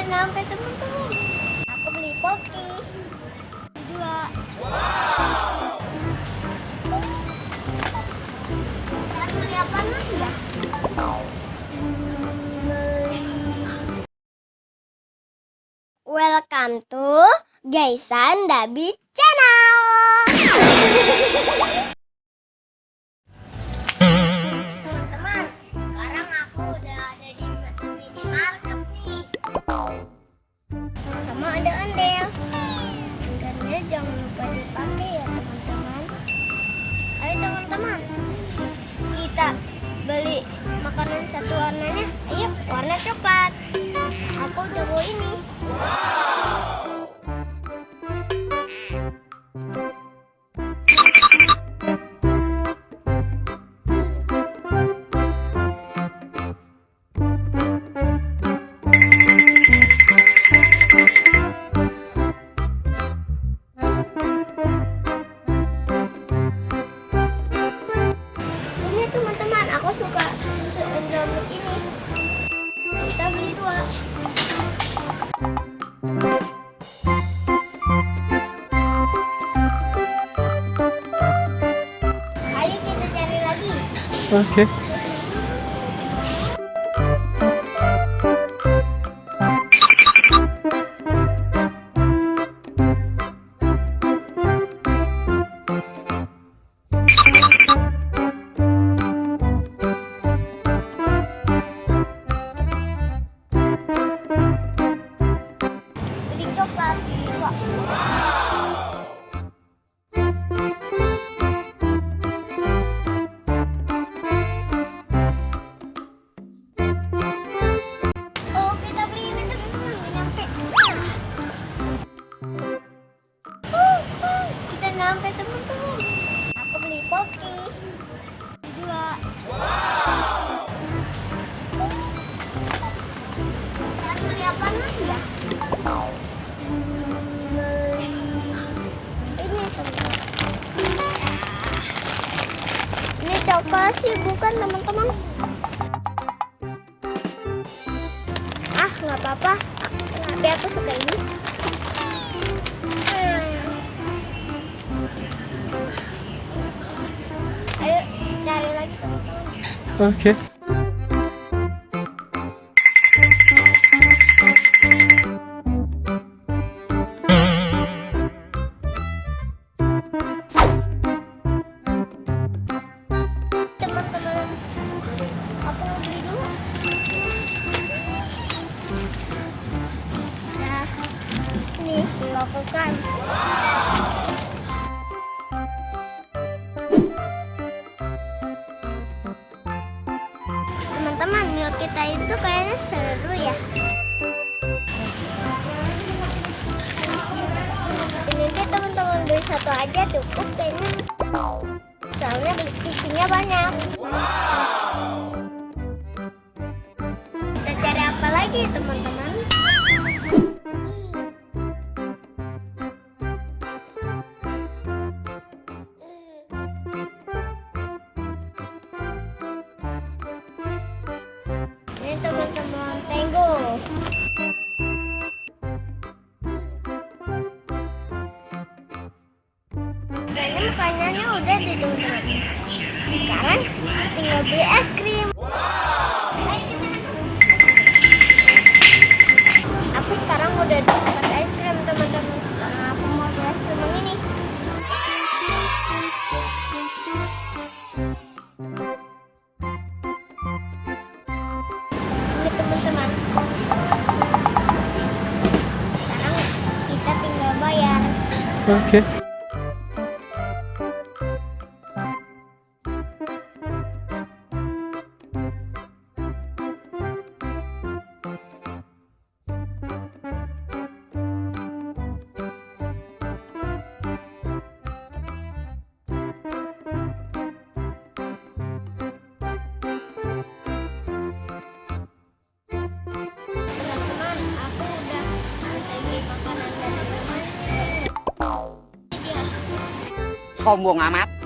nyampe teman-teman. Aku beli kopi. Dua. Aku beli apa lagi ya? Welcome to Gaisan Dabi Channel. Teman-teman, sekarang aku udah ada di minimarket nih. Sama ada ondel. Maskernya jangan lupa dipakai ya teman-teman. Ayo teman-teman, kita beli makanan satu warnanya. Ayo, warna coklat. Aku udah bawa ini. Ini teman-teman, aku suka susu Indomie ini. Kita beli dua. Ayo kita cari lagi. Oke. Beli coklat dua. Oh, kita beli ini teman-teman, udah nyampe. Kita nyampe teman-teman. Aku beli kopi. Dua. Aku beli apa lagi ya? Ini teman-teman. Ini coklat sih bukan teman-teman. Ah, nggak apa-apa. Tapi aku suka ini. Ayo cari lagi teman-teman. Oke. Teman-teman, aku mau beli dulu. Nah, ini dilakukan. Teman-teman, meal kita itu kayaknya seru ya. Ini sih teman-teman beli satu aja cukup kayaknya. Soalnya isinya banyak. Kita cari apa lagi teman-teman? Ini teman-teman Tenggo. Kayaknya makanannya udah di teman-teman. Sekarang tinggal beli es krim. Aku sekarang udah dapat es krim teman-teman. Sekarang aku mau beli es krim yang ini. Ini teman-teman. Sekarang kita tinggal bayar. Oke. Teman-teman, aku udah selesai beli makanan dari teman. Sombong amat.